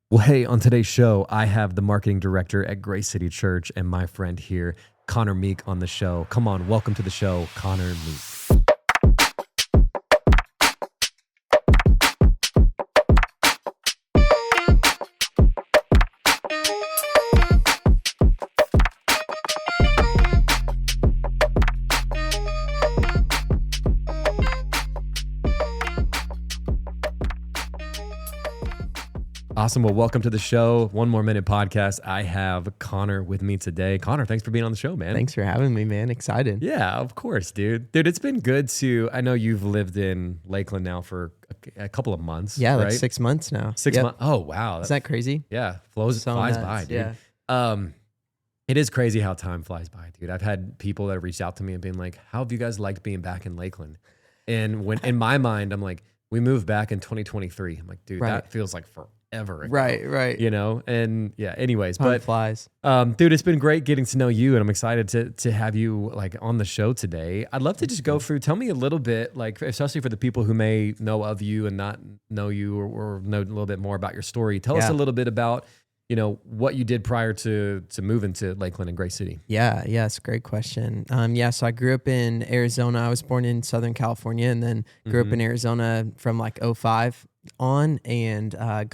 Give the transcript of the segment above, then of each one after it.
Well, hey, on today's show, I have the marketing director at Grace City Church and my friend here, Connor Meek, on the show. Come on, welcome to the show, Connor Meek. Awesome. Well, welcome to the show. One More Minute podcast. I have Connor with me today. Connor, thanks for being on the show, man. Thanks for having me, man. Excited. Yeah, of course, dude. Dude, it's been good I know you've lived in Lakeland now for a couple of months. Yeah, right? like 6 months now. 6 months. Oh, wow. Is that crazy? Yeah, flies nuts, by, dude. Yeah. It is crazy how time flies by, dude. I've had people that have reached out to me and been like, how have you guys liked being back in Lakeland? And when in my mind, I'm like, we moved back in 2023. I'm like, dude, that feels like forever ago. Right. You know? And yeah, anyways. Time flies. Dude, it's been great getting to know you, and I'm excited to have you like on the show today. I'd love to just go through, tell me a little bit, like, especially for the people who may know of you and not know you or know a little bit more about your story. Tell us a little bit about, you know, what you did prior to moving to Lakeland and Grace City. Yeah, it's a great question. So I grew up in Arizona. I was born in Southern California and then grew up in Arizona from like 05 on, and I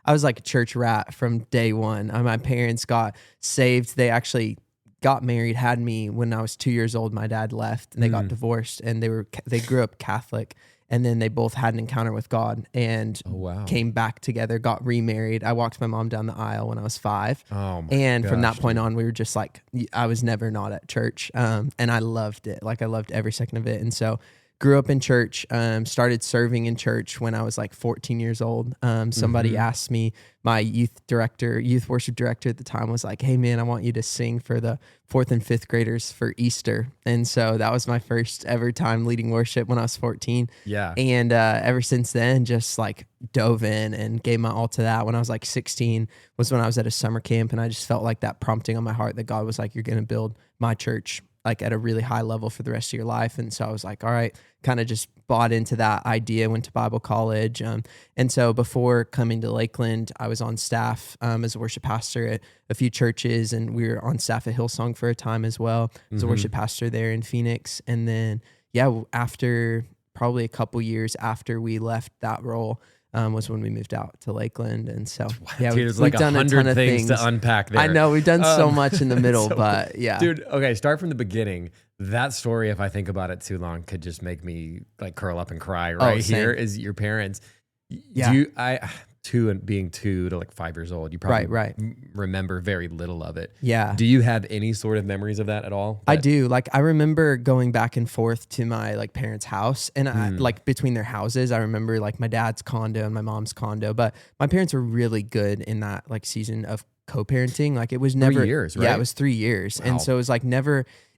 was like a church rat from day one. My parents got saved. They actually got married, had me when I was 2 years old. My dad left and they got divorced, and they grew up Catholic. And then they both had an encounter with God and came back together, got remarried. I walked my mom down the aisle when I was 5. And from that point on, we were just like, I was never not at church. And I loved it. Like I loved every second of it. And so grew up in church, started serving in church when I was like 14 years old. Somebody asked me, my youth worship director at the time was like, hey man, I want you to sing for the 4th and 5th graders for Easter. And so that was my first ever time leading worship when I was 14. Yeah. And ever since then, just like dove in and gave my all to that. When I was like 16 was when I was at a summer camp, and I just felt like that prompting on my heart that God was like, you're going to build my church like at a really high level for the rest of your life. And so I was like, all right, kind of just bought into that idea, went to Bible college. And so before coming to Lakeland, I was on staff as a worship pastor at a few churches, and we were on staff at Hillsong for a time as well. As a worship pastor there in Phoenix. And then, after probably a couple years after we left that role, was when we moved out to Lakeland. And so, dude, there's like 100 things to unpack there. I know we've done so much in the middle, so but cool. yeah. Dude, okay, start from the beginning. That story, if I think about it too long, could just make me like curl up and cry here is your parents. Yeah. Being 2 to like 5 years old, you probably remember very little of it. Yeah. Do you have any sort of memories of that at all? I do. Like I remember going back and forth to my like parents' house, and I like between their houses, I remember like my dad's condo and my mom's condo, but my parents were really good in that like season of co-parenting. Like it was never 3 years, right? Yeah, it was 3 years. Wow. And so it was like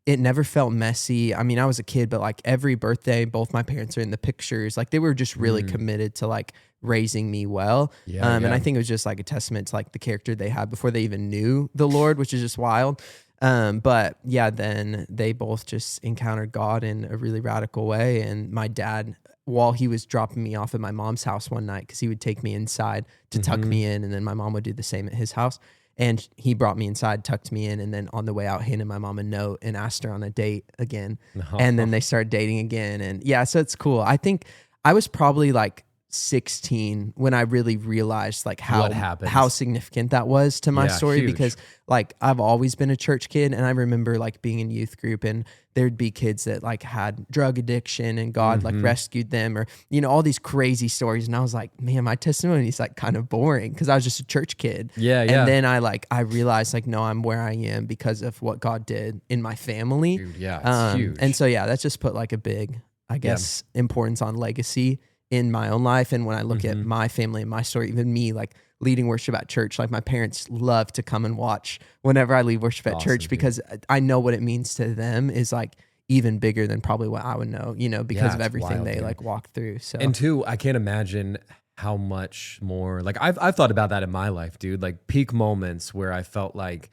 it never felt messy. I mean, I was a kid, but like every birthday, both my parents are in the pictures. Like they were just really committed to like raising me well. And I think it was just like a testament to like the character they had before they even knew the Lord, which is just wild. But yeah, then they both just encountered God in a really radical way. And my dad, while he was dropping me off at my mom's house one night, because he would take me inside to tuck me in, and then my mom would do the same at his house. And he brought me inside, tucked me in, and then on the way out, handed my mom a note and asked her on a date again. And then they started dating again. And yeah, so it's cool. I think I was probably like 16 when I really realized like how significant that was to my story, because like I've always been a church kid, and I remember like being in youth group, and there'd be kids that like had drug addiction and God like rescued them, or you know, all these crazy stories, and I was like, man, my testimony is like kind of boring because I was just a church kid. And then I realized like, no, I'm where I am because of what God did in my family. Dude, it's huge. And so that's just put like a big, I guess, importance on legacy in my own life. And when I look at my family and my story, even me like leading worship at church, like my parents love to come and watch whenever I lead worship at church, because I know what it means to them is like even bigger than probably what I would know, you know, because of everything they like walked through. So, and two, I can't imagine how much more, like I've thought about that in my life, dude, like peak moments where I felt like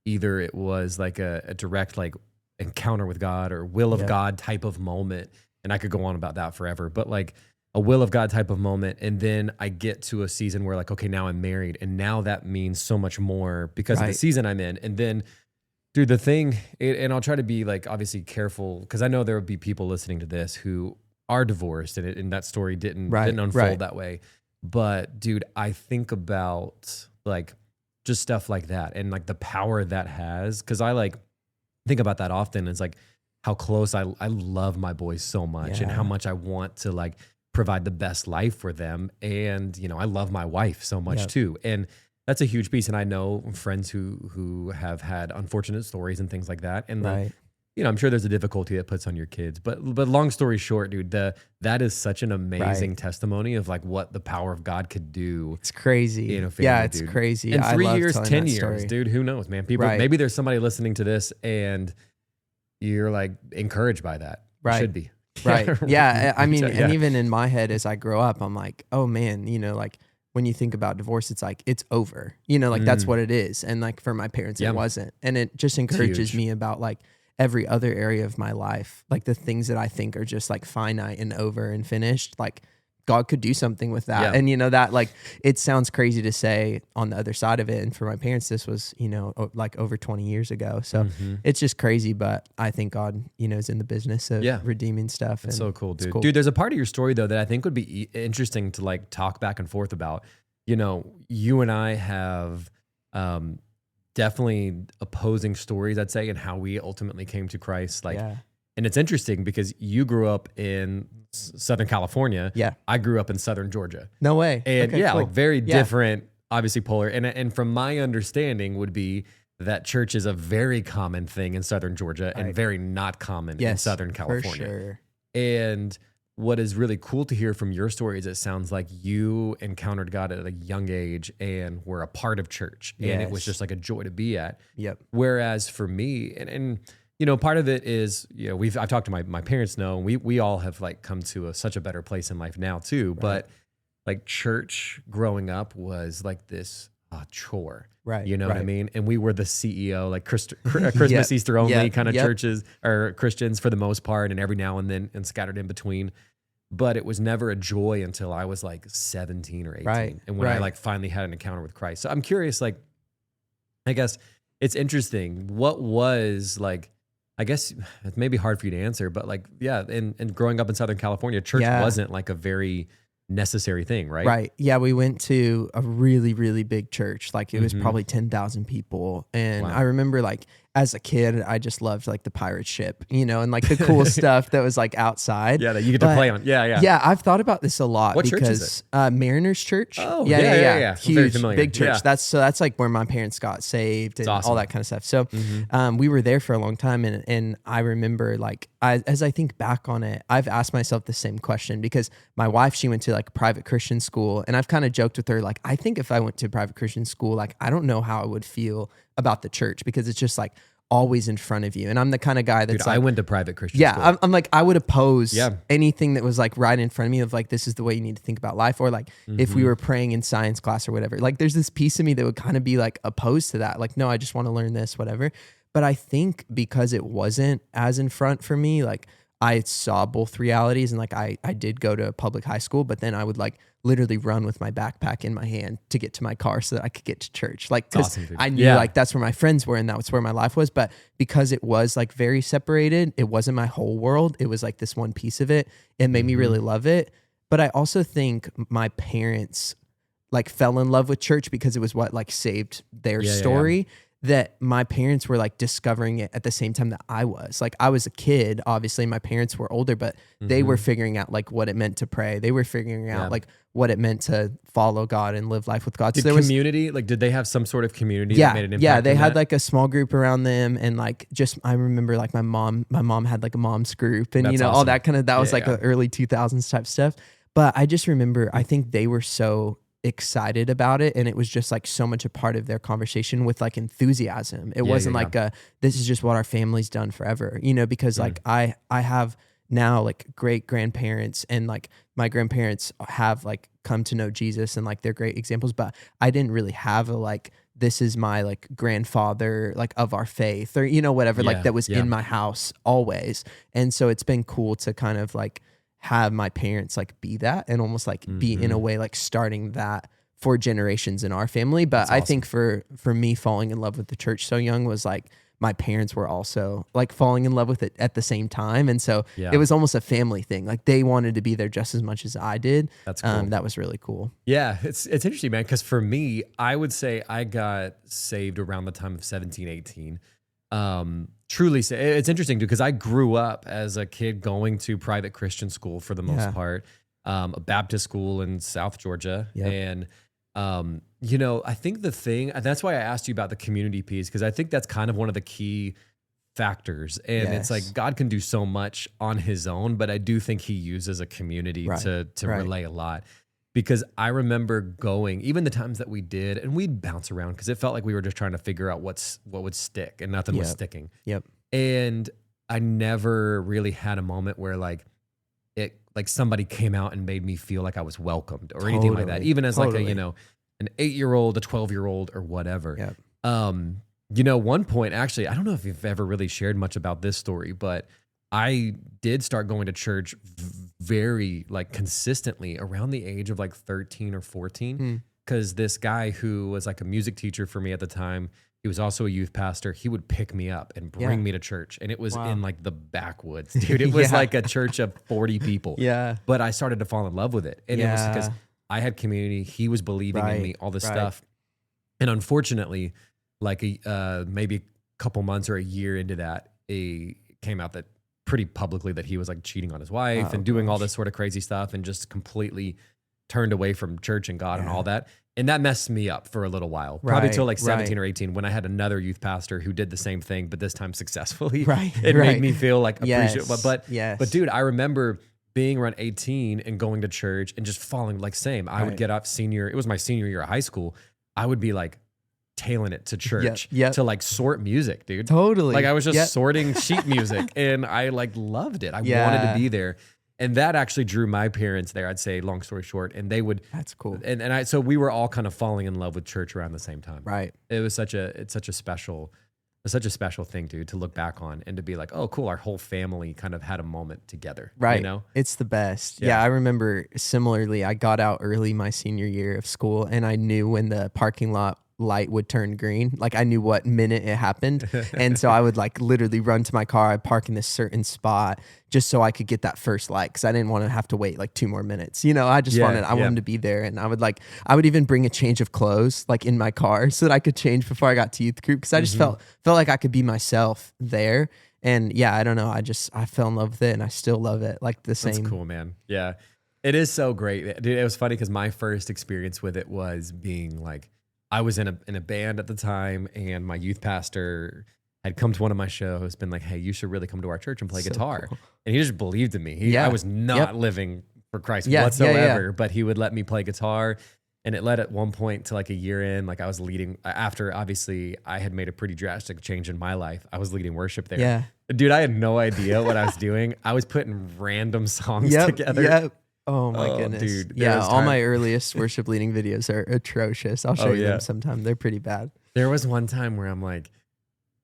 either it was like a direct like encounter with God or will of God type of moment. And I could go on about that forever, but like a will of God type of moment. And then I get to a season where like, okay, now I'm married. And now that means so much more because of the season I'm in. And then, dude, the thing, and I'll try to be like, obviously careful, because I know there would be people listening to this who are divorced and that story didn't unfold that way. But dude, I think about like just stuff like that and like the power that has. Cause I like think about that often. It's like how close I love my boys so much and how much I want to like provide the best life for them. And, you know, I love my wife so much too. And that's a huge piece. And I know friends who have had unfortunate stories and things like that. And you know, I'm sure there's a difficulty that puts on your kids, but long story short, dude, that is such an amazing testimony of like what the power of God could do. It's crazy. In a family, it's crazy. In 3 I love years, 10 years, story. dude, who knows, man? People, maybe there's somebody listening to this and you're like encouraged by that. You should be. Right. Yeah. I mean, and even in my head, as I grow up, I'm like, oh man, you know, like when you think about divorce, it's like, it's over, you know, like that's what it is. And like for my parents, it wasn't. And it just encourages me about like every other area of my life, like the things that I think are just like finite and over and finished, like God could do something with that. And you know, that like, it sounds crazy to say on the other side of it. And for my parents, this was, you know, like over 20 years ago. So it's just crazy, but I think God, you know, is in the business of redeeming stuff. It's so cool, dude. Dude, there's a part of your story though, that I think would be interesting to like talk back and forth about. You know, you and I have, definitely opposing stories, I'd say, and how we ultimately came to Christ. Like, and it's interesting because you grew up in Southern California. Yeah. I grew up in Southern Georgia. No way. And cool. Like very different, obviously polar. And from my understanding would be that church is a very common thing in Southern Georgia and very not common in Southern California. For sure. And what is really cool to hear from your story is it sounds like you encountered God at a young age and were a part of church. And it was just like a joy to be at. Yep. Whereas for me, and you know, part of it is, you know, I've talked to my parents know, we all have like come to such a better place in life now too. But like church growing up was like this chore. Right. You know what I mean? And we were the CEO, like Christmas, Easter only kind of churches or Christians for the most part, and every now and then and scattered in between. But it was never a joy until I was like 17 or 18. Right. And when I like finally had an encounter with Christ. So I'm curious, like, I guess it's interesting. What was like, I guess it may be hard for you to answer, but like, and growing up in Southern California, church wasn't like a very necessary thing, right? Right. Yeah, we went to a really, really big church. Like it was probably 10,000 people. And I remember like as a kid, I just loved like the pirate ship, you know, and like the cool stuff that was like outside. Yeah, that you get to play on. Yeah. Yeah, I've thought about this a lot. What because church is Mariners Church. Oh, yeah. Huge, big church. Yeah. That's like where my parents got saved and all that kind of stuff. So we were there for a long time. And I remember like, as I think back on it, I've asked myself the same question because my wife, she went to like a private Christian school. And I've kind of joked with her, like, I think if I went to a private Christian school, like, I don't know how I would feel about the church because it's just like always in front of you. And I'm the kind of guy that's I went to private Christian school. I'm like, I would oppose anything that was like right in front of me of like, this is the way you need to think about life. Or like if we were praying in science class or whatever, like there's this piece of me that would kind of be like opposed to that. Like, no, I just want to learn this, whatever. But I think because it wasn't as in front for me, like I saw both realities and like I did go to a public high school, but then I would like literally run with my backpack in my hand to get to my car so that I could get to church. Like, cause I knew like that's where my friends were and that was where my life was. But because it was like very separated, it wasn't my whole world. It was like this one piece of it. It made me really love it. But I also think my parents like fell in love with church because it was what like saved their story. That my parents were like discovering it at the same time that I was. Like I was a kid, obviously my parents were older, but they were figuring out like what it meant to pray. They were figuring out like what it meant to follow God and live life with God. Did so there community, like did they have some sort of community that made an impact? Yeah, they had like a small group around them and like just, I remember like my mom had like a mom's group and you know, all that kind of, that was like the early 2000s type stuff. But I just remember, I think they were so excited about it and it was just like so much a part of their conversation with like enthusiasm. It wasn't like this is just what our family's done forever, you know, because like I have now like great grandparents and like my grandparents have like come to know Jesus and like they're great examples, but I didn't really have a like this is my like grandfather like of our faith or you know whatever like that was in my house always. And so it's been cool to kind of like have my parents like be that and almost like be in a way like starting that for generations in our family. But I think for me, falling in love with the church so young was like my parents were also like falling in love with it at the same time. And so it was almost a family thing. Like they wanted to be there just as much as I did. That's cool. That was really cool. Yeah, it's interesting, man, because for me, I would say I got saved around the time of 17, 18. Truly, it's interesting too, because I grew up as a kid going to private Christian school for the most part, a Baptist school in South Georgia. And you know, I think that's why I asked you about the community piece, because I think that's kind of one of the key factors. And it's like God can do so much on his own, but I do think he uses a community to relay a lot. Because I remember going, even the times that we did, and we'd bounce around because it felt like we were just trying to figure out what would stick, and nothing was sticking. And I never really had a moment where like somebody came out and made me feel like I was welcomed or anything like that. Even as like a, you know, an 8-year-old, a 12-year-old or whatever. You know, one point, actually, I don't know if you've ever really shared much about this story, but I did start going to church very like consistently around the age of like 13 or 14. Because this guy who was like a music teacher for me at the time, he was also a youth pastor. He would pick me up and bring me to church. And it was in like the backwoods, dude. It was like a church of 40 people. But I started to fall in love with it. And it was because I had community. He was believing in me, all this stuff. And unfortunately, like maybe a couple months or a year into that, it came out that pretty publicly that he was like cheating on his wife and doing all this sort of crazy stuff, and just completely turned away from church and God and all that. And that messed me up for a little while, probably till like 17 or 18, when I had another youth pastor who did the same thing, but this time successfully. It made me feel like appreciative. But dude, I remember being around 18 and going to church and just falling like same. I would get up it was my senior year of high school. I would be like tailing it to church to like sort music, dude. Totally. Like I was just sorting sheet music, and I like loved it. I wanted to be there. And that actually drew my parents there, I'd say, long story short. And they would. That's cool. So we were all kind of falling in love with church around the same time. It was such a special thing, dude, to look back on and to be like, oh, cool, our whole family kind of had a moment together. You know? It's the best. I remember similarly, I got out early my senior year of school, and I knew when the parking lot light would turn green. Like I knew what minute it happened. And so I would like literally run to my car. I'd park in this certain spot just so I could get that first light, because I didn't want to have to wait like 2 more minutes. You know, I just wanted to be there. And I would even bring a change of clothes like in my car so that I could change before I got to youth group, because I just felt like I could be myself there. And I don't know. I fell in love with it, and I still love it. Like the same. That's cool, man. Yeah. It is so great. Dude, it was funny because my first experience with it was being like, I was in a band at the time, and my youth pastor had come to one of my shows, been like, hey, you should really come to our church and play guitar. Cool. And he just believed in me. I was not living for Christ whatsoever, but he would let me play guitar. And it led at one point to like a year in, like I was leading, after obviously I had made a pretty drastic change in my life. I was leading worship there. Dude, I had no idea what I was doing. I was putting random songs together. Oh my goodness. Dude. All my earliest worship leading videos are atrocious. I'll show you them sometime. They're pretty bad. There was one time where I'm like,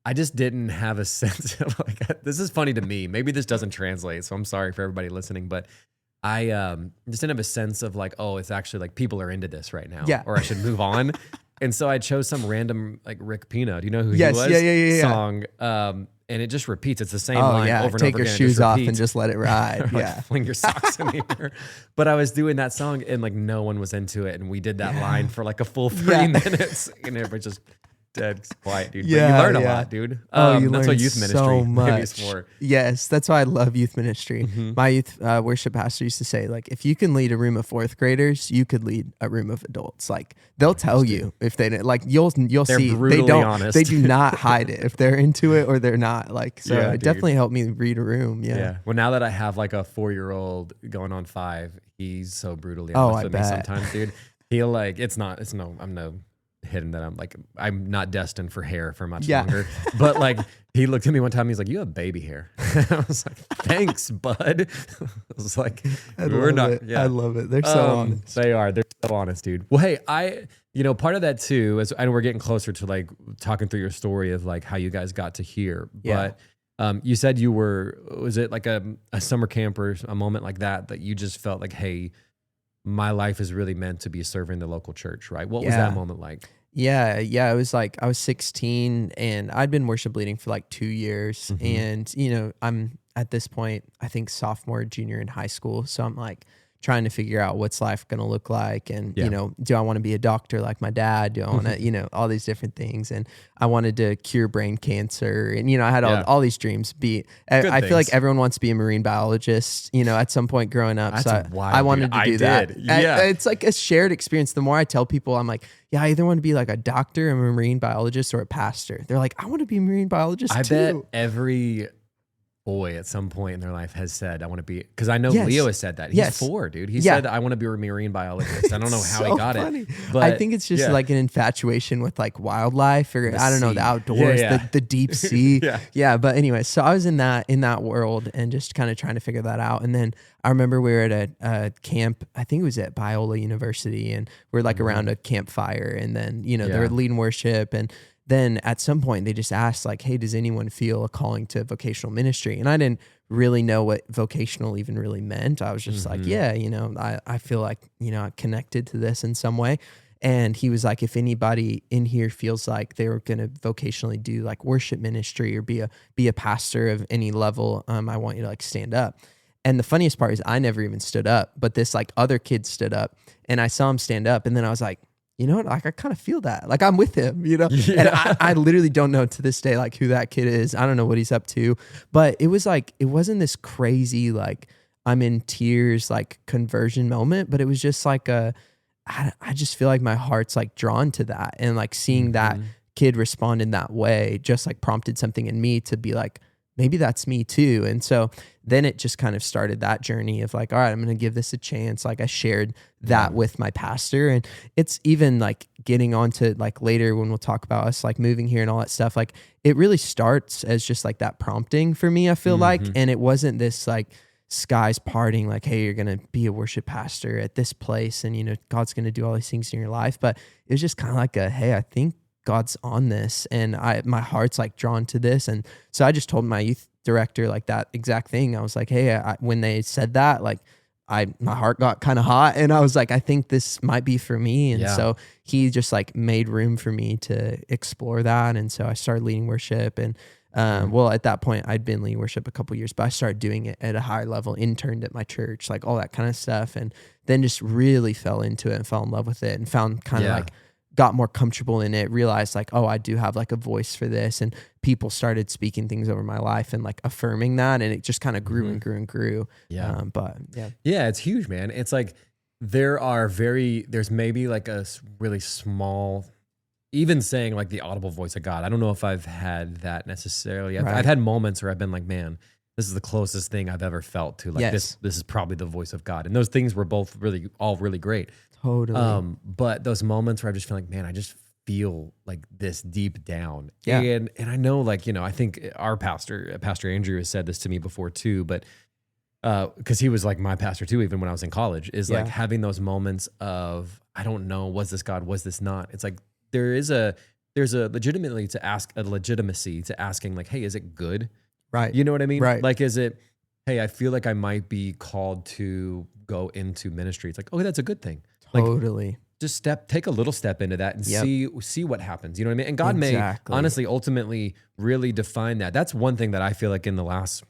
I just didn't have a sense of like, this is funny to me. Maybe this doesn't translate, so I'm sorry for everybody listening, but I just didn't have a sense of like, oh, it's actually like people are into this right now, or I should move on. And so I chose some random like Rick Pina. Do you know who he was? Song. And it just repeats. It's the same line over and over again. Take your shoes off and just let it ride. Fling your socks in the air. But I was doing that song, and like no one was into it. And we did that line for like a full 3 minutes. And everybody just dead quiet, dude. But you learn a lot, dude. That's what youth ministry so much. Is for. Yes, that's why I love youth ministry. My youth worship pastor used to say, like, if you can lead a room of 4th graders, you could lead a room of adults. Like, they'll tell you if they like. You'll see. They don't. Honest. They do not hide it if they're into it or they're not. Like, so it definitely helped me read a room. Yeah. Well, now that I have like a 4-year-old going on 5, he's so brutally honest with me sometimes, dude. He'll like. I'm no. Hidden that I'm not destined for hair for much longer. But like he looked at me one time, he's like, you have baby hair. I was like, thanks, bud. I was like, I love it. They're so honest. They're so honest, dude. Well, hey, part of that too, I know we're getting closer to like talking through your story of like how you guys got to here. But You said was it like a summer camp or a moment like that you just felt like, hey, my life is really meant to be serving the local church, right? What was that moment like? Yeah. It was like I was 16 and I'd been worship leading for like 2 years. Mm-hmm. And, I'm at this point, I think sophomore, junior in high school. So I'm like trying to figure out what's life going to look like. And, do I want to be a doctor like my dad? Do I want to, all these different things. And I wanted to cure brain cancer. And, I had all these dreams. I feel like everyone wants to be a marine biologist, at some point growing up. That's so wild, I wanted to do that. Yeah. It's like a shared experience. The more I tell people, I'm like, yeah, I either want to be like a doctor, a marine biologist, or a pastor. They're like, I want to be a marine biologist too. I bet every boy at some point in their life has said, I want to be, because I know Leo has said that. He's 4, dude. He said, I want to be a marine biologist. I don't know how he got it. But I think it's just like an infatuation with like wildlife or I don't know, the outdoors, the deep sea. But anyway, so I was in that world and just kind of trying to figure that out. And then I remember we were at a camp, I think it was at Biola University, and we are like around a campfire, and then, they were leading worship, and then at some point they just asked like, hey, does anyone feel a calling to vocational ministry? And I didn't really know what vocational even really meant. I was just like, I feel like, I'm connected to this in some way. And he was like, if anybody in here feels like they were going to vocationally do like worship ministry or be a pastor of any level, I want you to like stand up. And the funniest part is I never even stood up, but this like other kid stood up and I saw him stand up. And then I was like, you know what? Like, I kind of feel that. Like, I'm with him, And I literally don't know to this day, like, who that kid is. I don't know what he's up to. But it was like, it wasn't this crazy, like, I'm in tears, like, conversion moment. But it was just like I just feel like my heart's, like, drawn to that. And, like, seeing that kid respond in that way just, like, prompted something in me to be like, maybe that's me too. And so then it just kind of started that journey of like, all right, I'm going to give this a chance. Like I shared that with my pastor, and it's even like getting onto like later when we'll talk about us like moving here and all that stuff. Like it really starts as just like that prompting for me, I feel like, and it wasn't this like skies parting, like, hey, you're going to be a worship pastor at this place and, God's going to do all these things in your life. But it was just kind of like hey, I think God's on this, and my heart's like drawn to this. And so I just told my youth director like that exact thing. I was like, hey, when they said that, like my heart got kind of hot, and I was like, I think this might be for me. And so he just like made room for me to explore that. And so I started leading worship, and well, at that point I'd been leading worship a couple years, but I started doing it at a higher level, interned at my church, like all that kind of stuff. And then just really fell into it and fell in love with it, and found kind of like got more comfortable in it, realized like, oh, I do have like a voice for this. And people started speaking things over my life and like affirming that. And it just kind of grew and grew and grew. Yeah. Yeah, it's huge, man. It's like, there's maybe like a really small, even saying like the audible voice of God. I don't know if I've had that necessarily. I've had moments where I've been like, man, this is the closest thing I've ever felt to like this is probably the voice of God. And those things were both all really great. Totally. But those moments where I just feel like, man, I just feel like this deep down. Yeah. And I know like, I think our Pastor Andrew has said this to me before too, but because he was like my pastor too, even when I was in college, is like having those moments of, I don't know, was this God, was this not? It's like, there's a legitimacy to asking like, hey, is it good? Right. You know what I mean? Right. Like, is it, hey, I feel like I might be called to go into ministry. It's like, okay, that's a good thing. Totally. Like, just take a little step into that and see what happens. You know what I mean? And God may honestly, ultimately really define that. That's one thing that I feel like in the last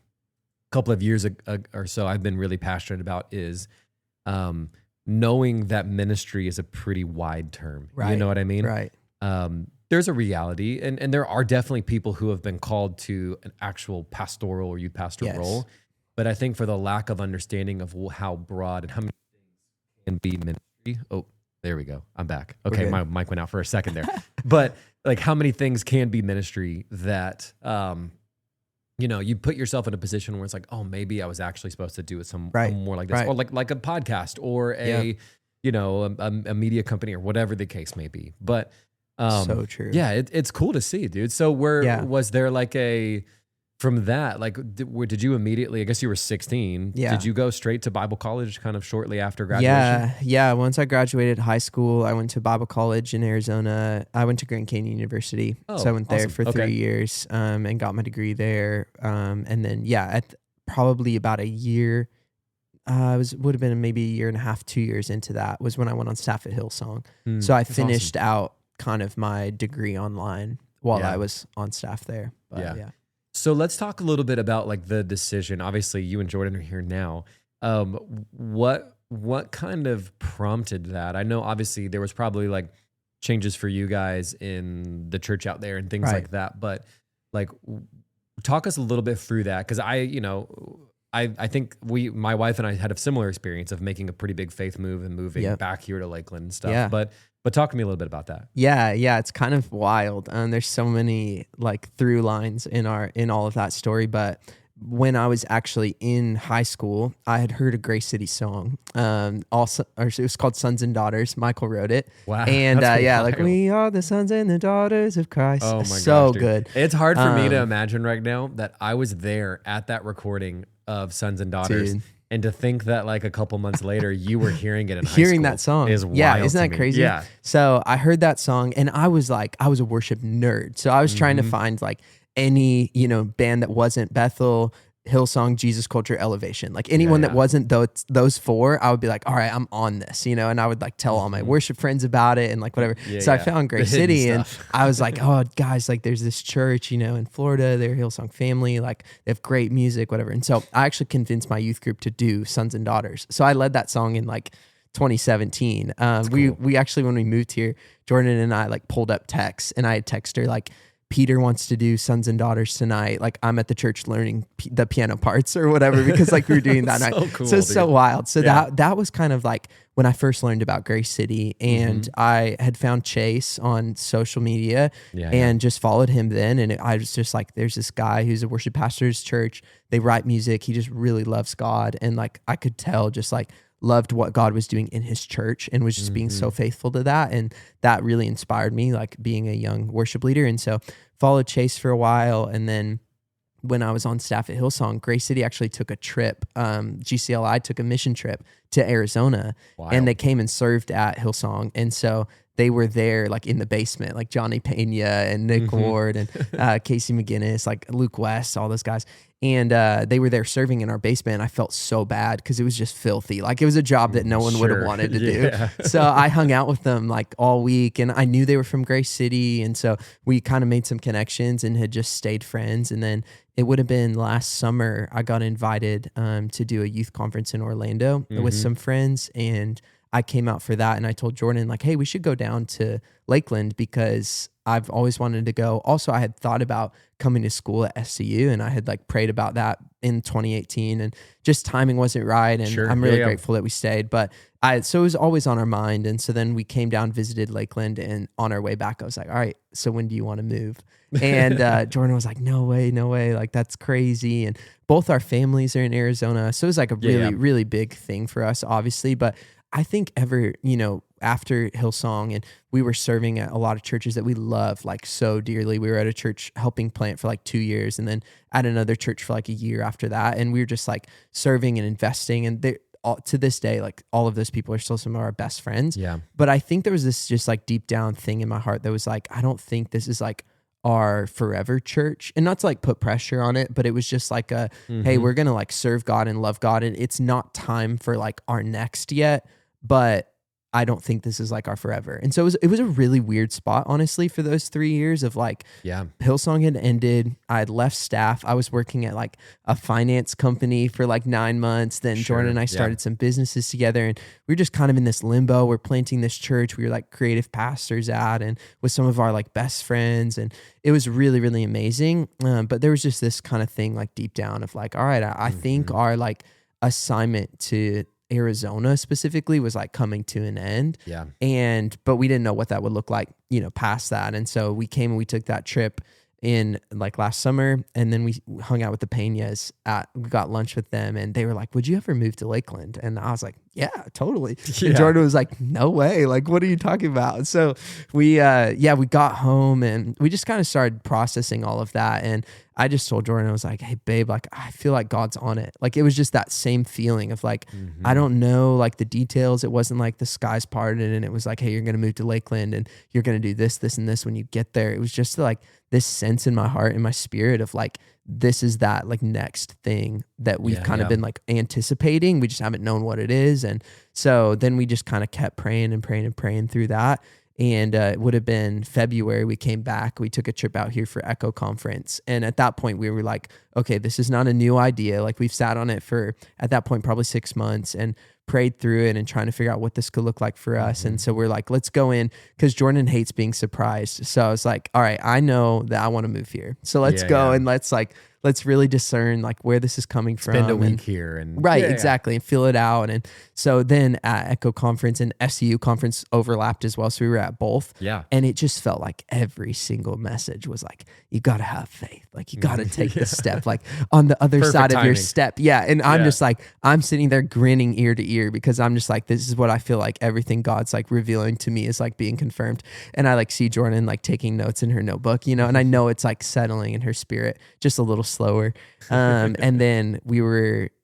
couple of years or so, I've been really passionate about is knowing that ministry is a pretty wide term. Right. You know what I mean? Right. There's a reality, and there are definitely people who have been called to an actual pastoral or youth pastor role. But I think for the lack of understanding of how broad and how many things can be ministry. Oh, there we go. I'm back. Okay, my mic went out for a second there. But like how many things can be ministry that, you put yourself in a position where it's like, oh, maybe I was actually supposed to do it more like this, or like a podcast or a media company or whatever the case may be. But so true. Yeah, it's cool to see, dude. So was there like from that, like, did you immediately, I guess you were 16. Yeah. Did you go straight to Bible college kind of shortly after graduation? Yeah. Once I graduated high school, I went to Bible college in Arizona. I went to Grand Canyon University. So I went there for 3 years and got my degree there. And then, at probably about a year, would have been maybe a year and a half, 2 years into that was when I went on staff at Hillsong. So I finished out kind of my degree online while I was on staff there. But, So let's talk a little bit about like the decision. Obviously, you and Jordan are here now. What kind of prompted that? I know obviously there was probably like changes for you guys in the church out there and things like that. But like, talk us a little bit through that, because I think my wife and I had a similar experience of making a pretty big faith move and moving back here to Lakeland and stuff. Yeah. But talk to me a little bit about that. Yeah, it's kind of wild. There's so many like through lines in all of that story. But when I was actually in high school, I had heard a Grace City song. It was called "Sons and Daughters." Michael wrote it. Wow. And like we are the sons and the daughters of Christ. Oh my so gosh, good. It's hard for me to imagine right now that I was there at that recording of Sons and Daughters. Dude. And to think that like a couple months later you were hearing it in high school. Hearing that song. Is wild isn't that to me. crazy? Yeah. So I heard that song and I was a worship nerd. So I was trying to find like any, band that wasn't Bethel, Hillsong, Jesus Culture, Elevation. Like anyone that wasn't those four, I would be like, all right, I'm on this, and I would like tell all my worship friends about it and like whatever. So I found Grace City and I was like, oh guys, like there's this church, in Florida, they're Hillsong family, like they have great music, whatever. And so I actually convinced my youth group to do Sons and Daughters. So I led that song in like 2017. We actually, when we moved here, Jordan and I like pulled up texts and I had texted her like, Peter wants to do Sons and Daughters tonight. Like I'm at the church learning the piano parts or whatever, because like we were doing that night. Cool, so it's so wild. So that was kind of like when I first learned about Grace City, and I had found Chase on social media and just followed him then. And I was just like, there's this guy who's a worship pastor's church. They write music. He just really loves God. And like, I could tell just like, loved what God was doing in his church and was just being so faithful to that. And that really inspired me, like being a young worship leader. And so followed Chase for a while. And then when I was on staff at Hillsong, Grace City actually took a trip. GCLI took a mission trip to Arizona. Wow. And they came and served at Hillsong. And so they were there like in the basement, like Johnny Pena and Nick Ward and Casey McGinnis, like Luke West, all those guys. And they were there serving in our basement. I felt so bad because it was just filthy. Like it was a job that no one would have wanted to do. So I hung out with them like all week, and I knew they were from Grace City. And so we kind of made some connections and had just stayed friends. And then it would have been last summer, I got invited to do a youth conference in Orlando with some friends. And I came out for that, and I told Jordan like, hey, we should go down to Lakeland because I've always wanted to go. Also, I had thought about coming to school at SCU, and I had like prayed about that in 2018, and just timing wasn't right. And I'm really grateful that we stayed, but so it was always on our mind. And so then we came down, visited Lakeland, and on our way back, I was like, all right, so when do you want to move? And Jordan was like, no way. Like, that's crazy. And both our families are in Arizona. So it was like a really big thing for us, obviously. But I think after Hillsong, and we were serving at a lot of churches that we love like so dearly. We were at a church helping plant for like 2 years, and then at another church for like a year after that. And we were just like serving and investing. And to this day, like all of those people are still some of our best friends. Yeah. But I think there was this just like deep down thing in my heart that was like, I don't think this is like our forever church. And not to like put pressure on it, but it was just like hey, we're going to like serve God and love God. And it's not time for like our next yet, but I don't think this is like our forever. And so it was a really weird spot, honestly, for those 3 years of like, Hillsong had ended. I had left staff. I was working at like a finance company for like 9 months. Then Jordan and I started some businesses together, and we were just kind of in this limbo. We're planting this church. We were like creative pastors at, and with some of our like best friends. And it was really, really amazing. But there was just this kind of thing like deep down of like, all right, I think our like assignment to Arizona specifically was like coming to an end. But we didn't know what that would look like, past that. And so we came and we took that trip in like last summer, and then we hung out with the Peñas we got lunch with them, and they were like, would you ever move to Lakeland? And I was like, yeah, totally. Yeah. And Jordan was like, no way. Like, what are you talking about? So we got home and we just kind of started processing all of that. And I just told Jordan, I was like, hey babe, like, I feel like God's on it. Like, it was just that same feeling of like, I don't know, like the details. It wasn't like the skies parted and it was like, hey, you're going to move to Lakeland and you're going to do this, this, and this when you get there. It was just like this sense in my heart and my spirit of like, this is that like next thing that we've kind of been like anticipating. We just haven't known what it is. And so then we just kind of kept praying and praying and praying through that. And it would have been February. We came back. We took a trip out here for Echo Conference. And at that point, we were like, okay, this is not a new idea. Like we've sat on it for, at that point, probably 6 months and prayed through it and trying to figure out what this could look like for us. And so we're like, let's go in because Jordan hates being surprised. So I was like, all right, I know that I want to move here. So let's go and let's really discern like where this is coming from. Spend a week here and exactly, and fill it out. And so then at Echo Conference and SCU Conference overlapped as well. So we were at both. Yeah. And it just felt like every single message was like, you got to have faith. Like you got to take the step, like on the other side of your step. Yeah. And I'm just like, I'm sitting there grinning ear to ear because I'm just like, this is what I feel like everything God's like revealing to me is like being confirmed. And I like see Jordan like taking notes in her notebook, you know, and I know it's like settling in her spirit, just a little slower. And then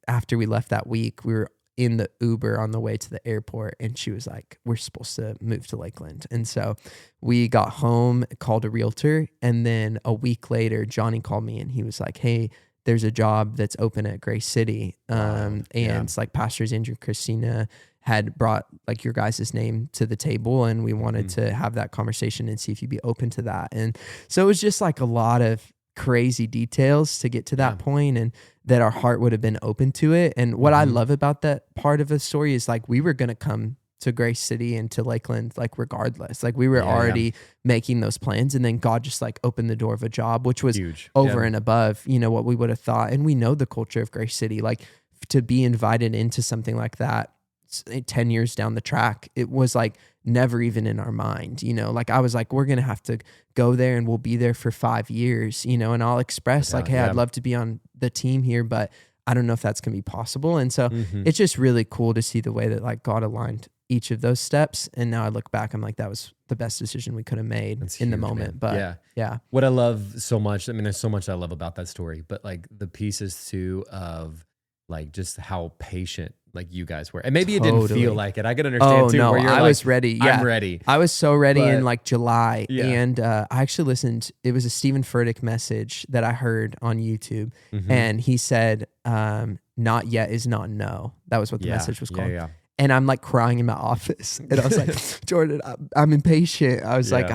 after we left that week, we were in the Uber on the way to the airport and she was like, we're supposed to move to Lakeland. And so we got home, called a realtor. And then a week later, Johnny called me and he was like, hey, there's a job that's open at Grace City. And it's like Pastors Andrew and Christina had brought like your guys' name to the table and we wanted to have that conversation and see if you'd be open to that. And so it was just like a lot of crazy details to get to that point and that our heart would have been open to it. And what I love about that part of the story is like we were going to come to Grace City and to Lakeland like regardless. Like we were already making those plans and then God just like opened the door of a job, which was huge. Over and above, you know, what we would have thought. And we know the culture of Grace City, like to be invited into something like that 10 years down the track, it was like never even in our mind, you know, like I was like, we're going to have to go there and we'll be there for 5 years, you know, and I'll express like, hey, I'd love to be on the team here, but I don't know if that's going to be possible. And so it's just really cool to see the way that like God aligned each of those steps. And now I look back, I'm like, that was the best decision we could have made in the moment. Man. But what I love so much, I mean, there's so much I love about that story, but like the pieces too of like just how patient like you guys were. And maybe it didn't feel like it. I could understand too. No, where you're I like, was ready. Yeah. I'm ready. I was so ready in like July. And I actually listened, it was a Stephen Furtick message that I heard on YouTube. And he said, not yet is not no. That was what the message was called. And I'm like crying in my office. And I was like, Jordan, I'm impatient. I was like,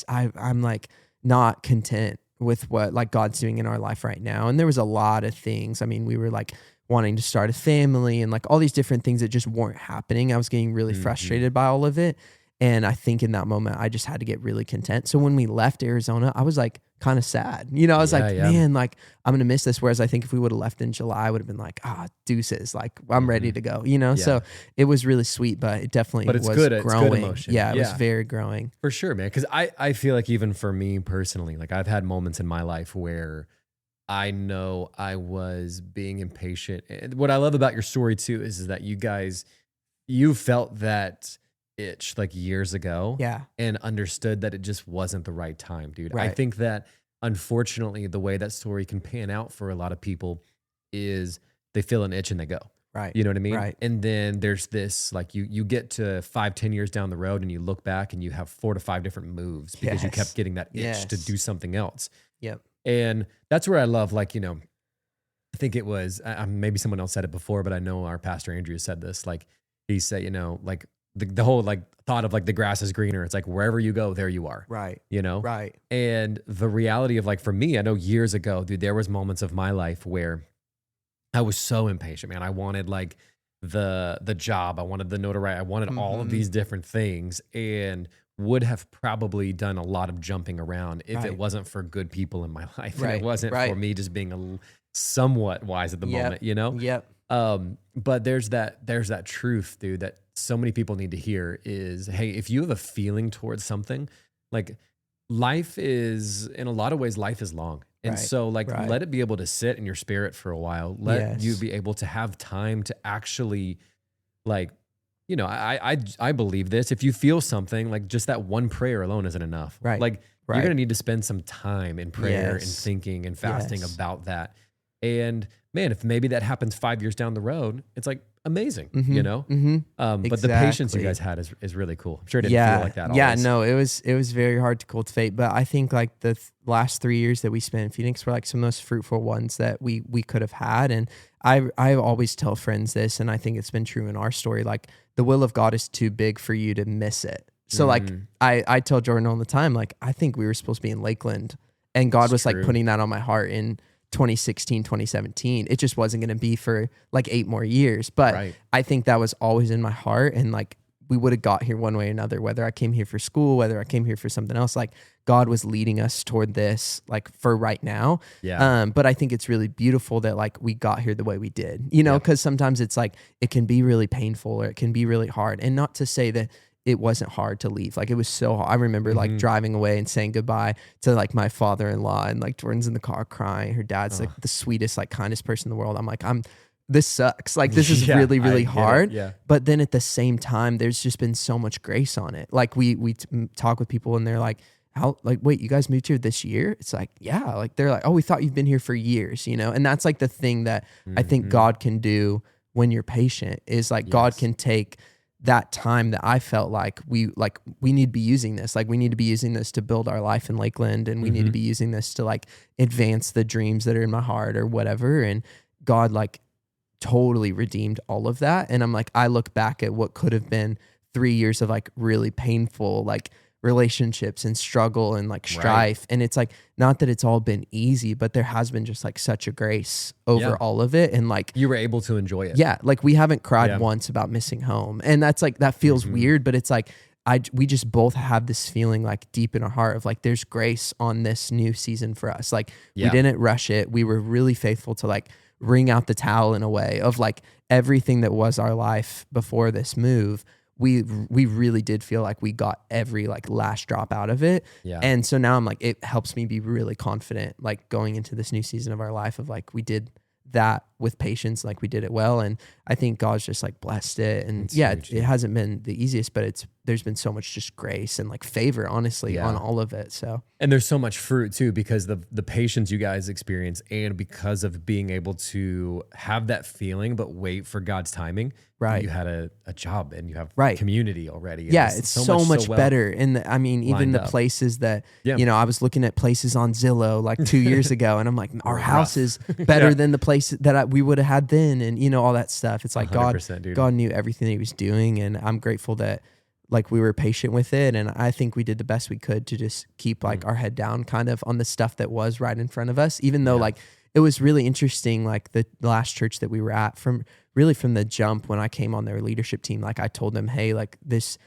I'm like not content with what like God's doing in our life right now. And there was a lot of things. I mean, we were like wanting to start a family and like all these different things that just weren't happening. I was getting really frustrated by all of it. And I think in that moment, I just had to get really content. So when we left Arizona, I was like kind of sad. You know, I was like, man, like I'm going to miss this. Whereas I think if we would have left in July, I would have been like, deuces, like I'm ready to go, you know? So it was really sweet, but it definitely was good. growing. It's good emotion. It was very growing. For sure, man. Because I feel like even for me personally, like I've had moments in my life where I know I was being impatient. And what I love about your story too is that you felt that itch like years ago and understood that it just wasn't the right time, dude. I think that unfortunately the way that story can pan out for a lot of people is they feel an itch and they go. Right. You know what I mean? Right. And then there's this, like you get to 5-10 years down the road and you look back and you have 4 to 5 different moves because you kept getting that itch to do something else. Yep. And that's where I love, like, you know, I think it was, maybe someone else said it before, but I know our pastor Andrew said this, like he said, you know, like the whole like thought of like the grass is greener. It's like wherever you go, there you are. Right. You know? Right. And the reality of like, for me, I know years ago, dude, there was moments of my life where I was so impatient, man. I wanted like the job. I wanted the notoriety. I wanted all of these different things and would have probably done a lot of jumping around if it wasn't for good people in my life. And it wasn't for me just being somewhat wise at the moment, you know? Yep. But there's that truth, dude, that so many people need to hear is, hey, if you have a feeling towards something, like life is, in a lot of ways, life is long. And so like, let it be able to sit in your spirit for a while. Let you be able to have time to actually like you know, I believe this. If you feel something, like just that one prayer alone isn't enough. Right. Like Right. you're going to need to spend some time in prayer and Yes. thinking and fasting Yes. about that. And man, if maybe that happens 5 years down the road, it's like amazing, you know? But the patience you Exactly. guys had is really cool. I'm sure it didn't Yeah. feel like that Yeah. always. No, it was very hard to cultivate. But I think like the last 3 years that we spent in Phoenix were like some of the most fruitful ones that we could have had. And I always tell friends this, and I think it's been true in our story. Like the will of God is too big for you to miss it. So like I tell Jordan all the time, like I think we were supposed to be in Lakeland, and God was like putting that on my heart in 2016, 2017. It just wasn't going to be for like 8 more years. But I think that was always in my heart. And like we would have got here one way or another, whether I came here for school, whether I came here for something else, like God was leading us toward this, like for right now. Yeah. But I think it's really beautiful that like we got here the way we did, you know, because sometimes it's like, it can be really painful or it can be really hard. And not to say that it wasn't hard to leave. Like it was so hard. I remember like driving away and saying goodbye to like my father-in-law, and like Jordan's in the car crying. Her dad's like the sweetest, like kindest person in the world. I'm like, this sucks. Like this is really, really hard. Yeah. But then at the same time, there's just been so much grace on it. Like we talk with people and they're like, how, like, wait, you guys moved here this year? It's like, yeah. Like they're like, oh, we thought you've been here for years, you know? And that's like the thing that I think God can do when you're patient is like God can take that time that I felt like we need to be using this. Like we need to be using this to build our life in Lakeland, and we need to be using this to like advance the dreams that are in my heart or whatever. And God like totally redeemed all of that. And I'm like, I look back at what could have been 3 years of like really painful, like relationships and struggle and like strife. And it's like, not that it's all been easy, but there has been just like such a grace over all of it. And like, you were able to enjoy it. Yeah. Like we haven't cried once about missing home. And that's like, that feels weird, but it's like, we just both have this feeling like deep in our heart of like, there's grace on this new season for us. Like we didn't rush it. We were really faithful to like wring out the towel in a way of like everything that was our life before this move. We really did feel like we got every like last drop out of it. Yeah. And so now I'm like, it helps me be really confident, like going into this new season of our life of like, we did that with patience, like we did it well. And I think God's just like blessed it. And it hasn't been the easiest, but there's been so much just grace and like favor, honestly, on all of it. So, and there's so much fruit too, because the patience you guys experience, and because of being able to have that feeling, but wait for God's timing. Right. You had a job and you have community already. Yeah. It's so much better. And I mean, even the places that, you know, I was looking at places on Zillow like 2 years ago, and I'm like, our house is better than the place that we would have had then. And you know, all that stuff. It's like God knew everything that he was doing. And I'm grateful that like we were patient with it. And I think we did the best we could to just keep like our head down kind of on the stuff that was right in front of us, even though like it was really interesting. Like the last church that we were at, from the jump when I came on their leadership team, like I told them, hey, like this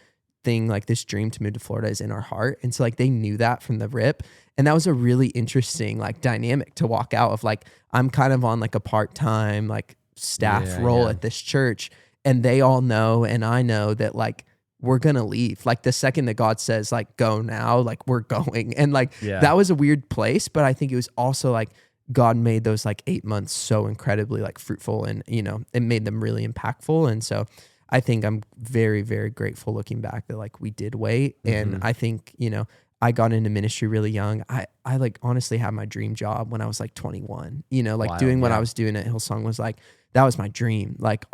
thing, like this dream to move to Florida is in our heart. And so like they knew that from the rip. And that was a really interesting like dynamic to walk out of. Like I'm kind of on like a part-time like staff role at this church, and they all know, and I know that like we're going to leave. Like the second that God says like, go now, like we're going. And like, that was a weird place, but I think it was also like God made those like 8 months so incredibly like fruitful, and, you know, it made them really impactful. And so I think I'm very, very grateful looking back that like we did wait. And I think, you know, I got into ministry really young. I like honestly had my dream job when I was like 21, you know, like doing what I was doing at Hillsong was like, that was my dream. Like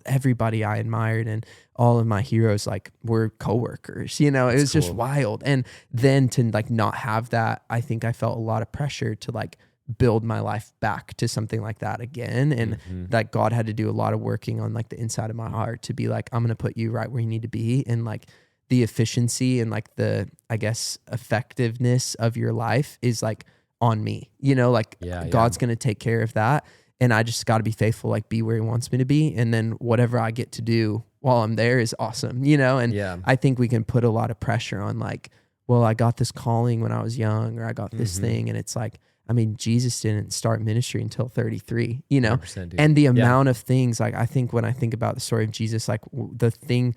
everybody I admired and all of my heroes like were coworkers, you know, it was just wild. And then to like not have that, I think I felt a lot of pressure to like build my life back to something like that again. And that God had to do a lot of working on like the inside of my heart to be like, I'm going to put you right where you need to be. And like the efficiency and like the, I guess, effectiveness of your life is like on me, you know, like God's going to take care of that. And I just got to be faithful, like be where he wants me to be. And then whatever I get to do while I'm there is awesome, you know? And I think we can put a lot of pressure on like, well, I got this calling when I was young, or I got this thing. And it's like, I mean, Jesus didn't start ministry until 33, you know? And the amount of things, like I think when I think about the story of Jesus, like the thing,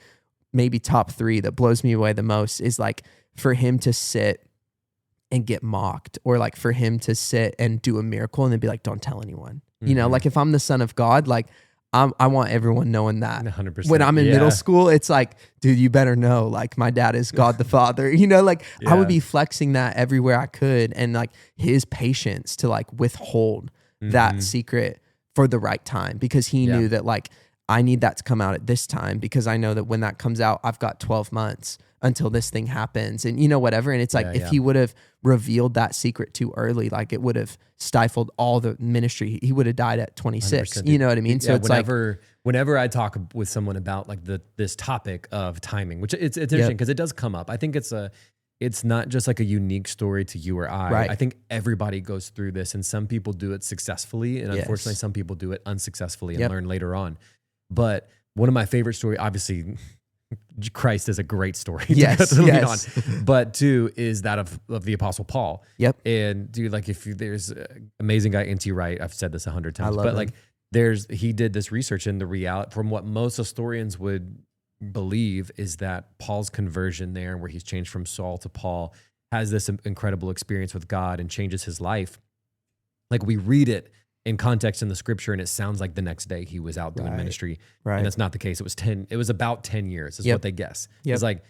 maybe top 3 that blows me away the most is like for him to sit and get mocked, or like for him to sit and do a miracle and then be like, don't tell anyone. You know, like if I'm the son of God, like I want everyone knowing that. 100%. When I'm in middle school, it's like, dude, you better know, like, my dad is God the Father. Like, I would be flexing that everywhere I could, and like his patience to like withhold that secret for the right time, because he knew that like I need that to come out at this time, because I know that when that comes out, I've got 12 months until this thing happens, and whatever. And it's like, if he would have revealed that secret too early, like it would have stifled all the ministry. He would have died at 26. You know what I mean? So it's whenever I talk with someone about like this topic of timing, which it's interesting because it does come up. I think it's not just like a unique story to you or I. Right. I think everybody goes through this, and some people do it successfully, and unfortunately some people do it unsuccessfully and learn later on. But one of my favorite stories, obviously, Christ is a great story to go to the lead on. But two is that of the Apostle Paul. Yep. And dude, like there's an amazing guy, N.T. Wright. I've said this 100 times. I love but him. like he did this research, and the reality from what most historians would believe is that Paul's conversion there, where he's changed from Saul to Paul, has this incredible experience with God and changes his life. Like we read it in context in the scripture, and it sounds like the next day he was out doing ministry. Right. And that's not the case. It was about 10 years is what they guess. It's like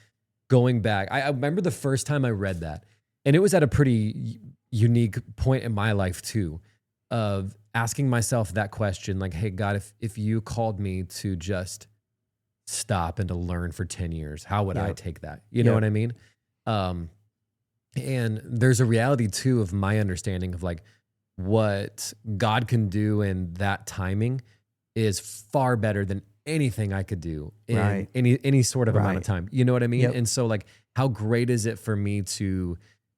going back. I remember the first time I read that, and it was at a pretty unique point in my life too, of asking myself that question, like, hey God, if you called me to just stop and to learn for 10 years, how would I take that? You know what I mean? And there's a reality too of my understanding of like, what God can do in that timing is far better than anything I could do in any sort of amount of time. You know what I mean? And so like, how great is it for me to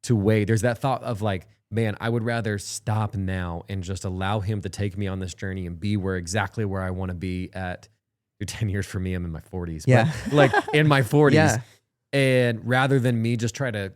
wait? There's that thought of like, man, I would rather stop now and just allow him to take me on this journey and be exactly where I want to be at 10 years for me. I'm in my 40s, but like in my 40s, and rather than me just try to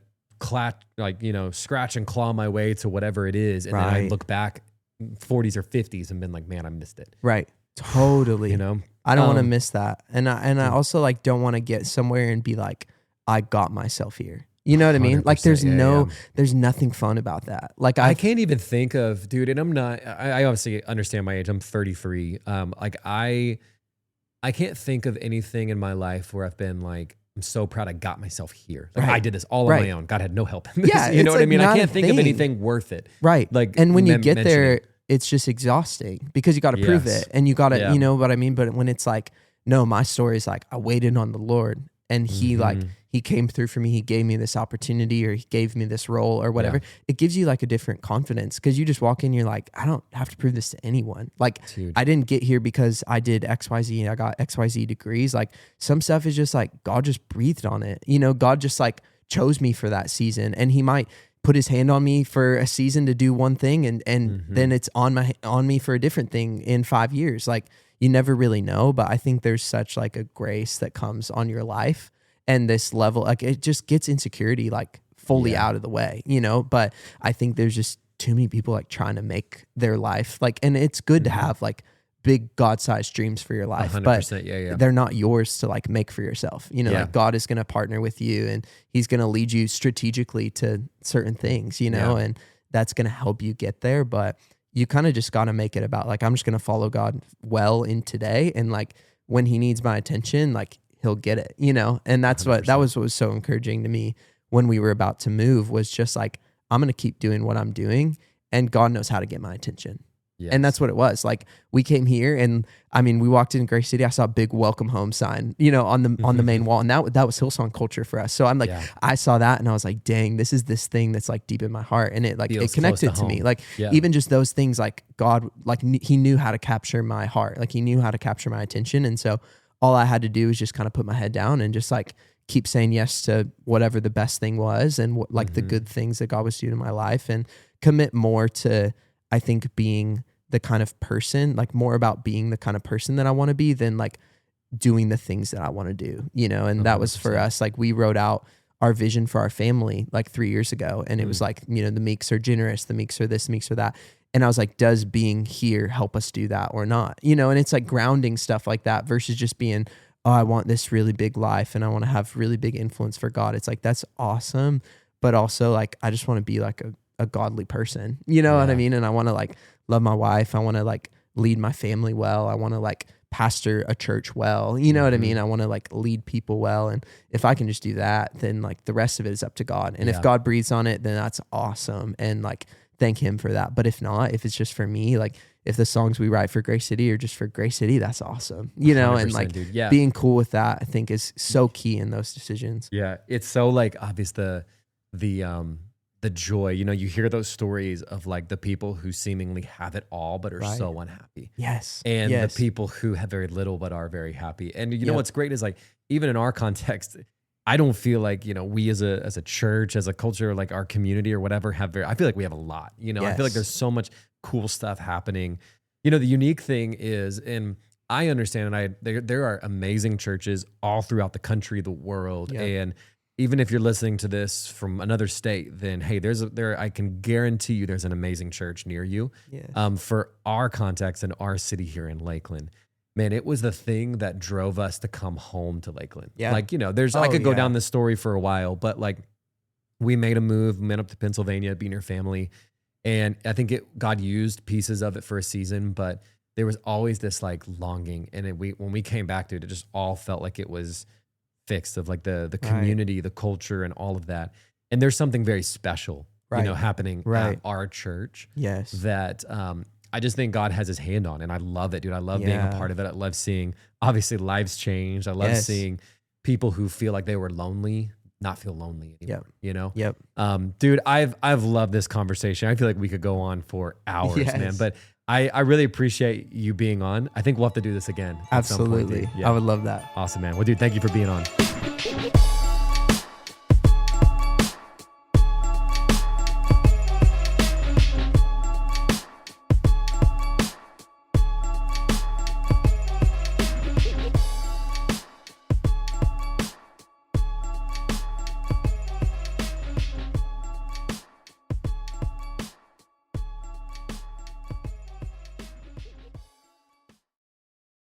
scratch and claw my way to whatever it is. And then I look back 40s or 50s and been like, man, I missed it. Right. Totally. I don't want to miss that. And I also like don't want to get somewhere and be like, I got myself here. You know what I mean? Like there's nothing fun about that. Like I can't even think of, dude, and I obviously understand my age. I'm 33. Like I can't think of anything in my life where I've been like, I'm so proud I got myself here. Like I did this all on my own. God had no help in this. Yeah, you know what I mean? I can't think of thing. anything worth it. Right. Like, and when you get there, it's just exhausting because you got to prove it, and you got to, you know what I mean? But when it's like, no, my story is like, I waited on the Lord, and he came through for me. He gave me this opportunity, or he gave me this role or whatever. It gives you like a different confidence because you just walk in, you're like, I don't have to prove this to anyone. Like I didn't get here because I did XYZ and I got XYZ degrees. Like some stuff is just like, God just breathed on it. God just like chose me for that season, and he might put his hand on me for a season to do one thing, and then it's on me for a different thing in 5 years. Like you never really know, but I think there's such like a grace that comes on your life. And this level, like it just gets insecurity like fully out of the way, but I think there's just too many people like trying to make their life like, and it's good to have like big God-sized dreams for your life, but they're not yours to like make for yourself. Like God is going to partner with you, and he's going to lead you strategically to certain things, and that's going to help you get there. But you kind of just got to make it about like, I'm just going to follow God well in today. And like when he needs my attention, like he'll get it, and that's 100%. That was what was so encouraging to me when we were about to move, was just like, I'm going to keep doing what I'm doing, and God knows how to get my attention. Yes. And that's what it was. Like we came here, and I mean, we walked in Grace City. I saw a big welcome home sign, on the main wall, and that was Hillsong culture for us. So I'm like, I saw that, and I was like, dang, this is this thing that's like deep in my heart, and it like it connected to me. Like even just those things, like God, like he knew how to capture my heart, like he knew how to capture my attention, and so all I had to do was just kind of put my head down and just like keep saying yes to whatever the best thing was, and like the good things that God was doing in my life, and commit more to, I think, being the kind of person, like more about being the kind of person that I want to be than like doing the things that I want to do, and that was for us. Like we wrote out our vision for our family like 3 years ago, and it was like, the Meeks are generous, the Meeks are this, the Meeks are that. And I was like, does being here help us do that or not? And it's like grounding stuff like that versus just being, oh, I want this really big life and I want to have really big influence for God. It's like, that's awesome. But also like, I just want to be like a godly person, what I mean? And I want to like love my wife. I want to like lead my family well. I want to like pastor a church well. You know what I mean? I want to like lead people well. And if I can just do that, then like the rest of it is up to God. And if God breathes on it, then that's awesome. And like, thank him for that. But if not, if it's just for me, like if the songs we write for Grace City are just for Grace City, that's awesome. You know, and like being cool with that, I think is so key in those decisions. Yeah. It's so like obvious the joy, you know, you hear those stories of like the people who seemingly have it all, but are so unhappy. Yes. And the people who have very little, but are very happy. And you know, what's great is like, even in our context, I don't feel like, you know, we as a church, as a culture, like our community or whatever I feel like we have a lot, you know, I feel like there's so much cool stuff happening. You know, the unique thing is, and I understand, and there are amazing churches all throughout the country, the world. And even if you're listening to this from another state, then hey, I can guarantee you there's an amazing church near you. For our context in our city here in Lakeland. Man, it was the thing that drove us to come home to Lakeland. Like, you know, I could go down this story for a while, but like we made a move, went up to Pennsylvania, be near family. And I think God used pieces of it for a season, but there was always this like longing. And when we came back to it, it just all felt like it was fixed, of like the community, the culture, and all of that. And there's something very special, you know, happening at our church. That I just think God has his hand on, and I love it, dude. I love being a part of it. I love seeing, obviously, lives change. I love seeing people who feel like they were lonely not feel lonely anymore. You know? Dude, I've loved this conversation. I feel like we could go on for hours, man. But I really appreciate you being on. I think we'll have to do this again. Absolutely. At some point, I would love that. Awesome, man. Well, dude, thank you for being on.